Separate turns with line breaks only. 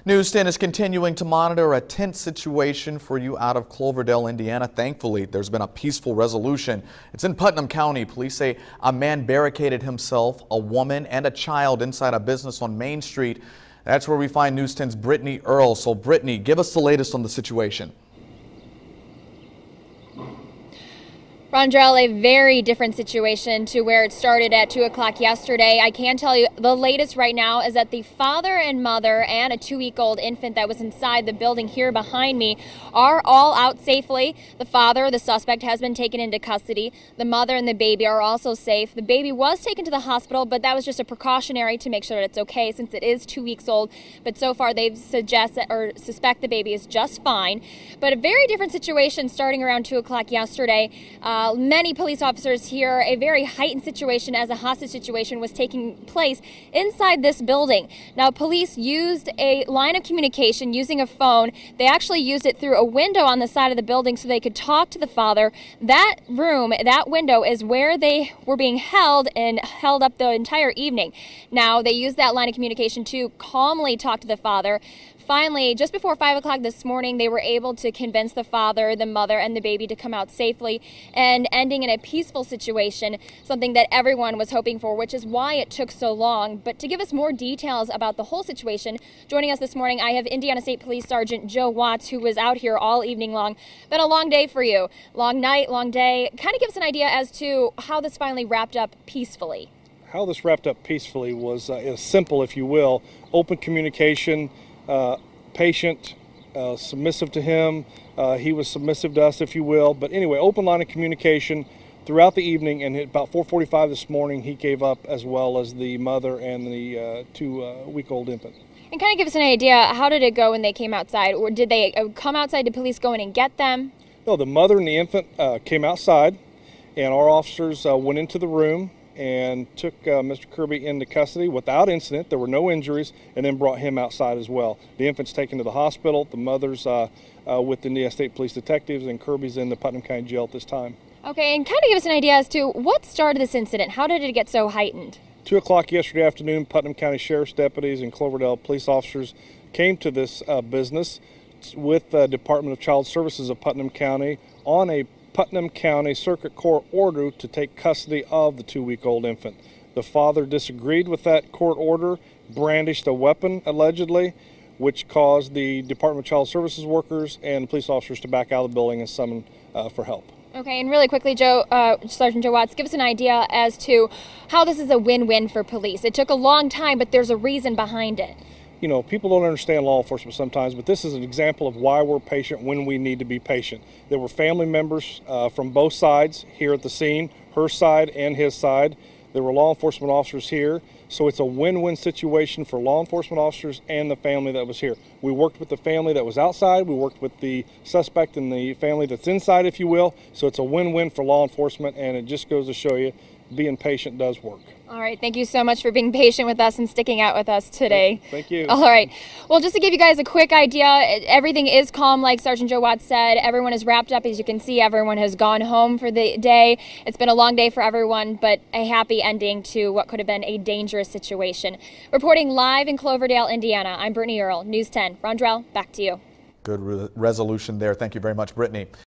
News 10 is continuing to monitor a tense situation for you out of Cloverdale, Indiana. Thankfully, there's been a peaceful resolution. It's in Putnam County. Police say a man barricaded himself, a woman, and a child inside a business on Main Street. That's where we find News 10's Brittany Earl. So, Brittany, give us the latest on the situation.
Rondrell, a very different situation to where it started at 2 o'clock yesterday. I can tell you the latest right now is that the father and mother and a 2-week-old infant that was inside the building here behind me are all out safely. The father, the suspect, has been taken into custody. The mother and the baby are also safe. The baby was taken to the hospital, but that was just a precautionary to make sure that it's okay since it is 2 weeks old. But so far they've suspect the baby is just fine. But a very different situation starting around 2 o'clock yesterday. Many police officers here, a very heightened situation as a hostage situation was taking place inside this building. Now, police used a line of communication using a phone. They actually used it through a window on the side of the building so they could talk to the father. That room, that window, is where they were being held and held up the entire evening. Now, they used that line of communication to calmly talk to the father. Finally, just before 5 o'clock this morning, they were able to convince the father, the mother, and the baby to come out safely and ending in a peaceful situation, something that everyone was hoping for, which is why it took so long. But to give us more details about the whole situation, joining us this morning, I have Indiana State Police Sergeant Joe Watts, who was out here all evening long. Been a long day for you. Long night, long day. Kind of give us an idea as to how this finally wrapped up peacefully.
How this wrapped up peacefully was simple, if you will. Open communication. Patient, submissive to him. He was submissive to us, if you will. But anyway, open line of communication throughout the evening, and at about 4:45 this morning, he gave up, as well as the mother and the 2-week-old infant.
And kind of give us an idea, how did it go when they came outside? Or did they come outside? Did police go in and get them?
No, the mother and the infant came outside, and our officers went into the room and took Mr. Kirby into custody without incident. There were no injuries, and then brought him outside as well. The infant's taken to the hospital. The mother's with the Indiana State Police detectives, and Kirby's in the Putnam County Jail at this time.
Okay, and kind of give us an idea as to what started this incident. How did it get so heightened?
2 o'clock yesterday afternoon, Putnam County Sheriff's deputies and Cloverdale police officers came to this business with the Department of Child Services of Putnam County on a Putnam County Circuit Court order to take custody of the 2-week-old infant. The father disagreed with that court order, brandished a weapon allegedly, which caused the Department of Child Services workers and police officers to back out of the building and summon for help. Okay,
and really quickly, Sergeant Joe Watts, give us an idea as to how this is a win-win for police. It took a long time, but there's a reason behind it.
You know, people don't understand law enforcement sometimes, but this is an example of why we're patient when we need to be patient. There were family members from both sides here at the scene, her side and his side. There were law enforcement officers here, so it's a win-win situation for law enforcement officers and the family that was here. We worked with the family that was outside, we worked with the suspect and the family that's inside, if you will, so it's a win-win for law enforcement, and it just goes to show you being patient does work.
All right, thank you so much for being patient with us and sticking out with us today.
Thank you.
All right, well, just to give you guys a quick idea, everything is calm, like Sergeant Joe Watts said. Everyone is wrapped up. As you can see, everyone has gone home for the day. It's been a long day for everyone, but a happy ending to what could have been a dangerous situation. Reporting live in Cloverdale, Indiana, I'm Brittany Earl, News 10. Rondrell, back to you.
Good resolution there. Thank you very much, Brittany.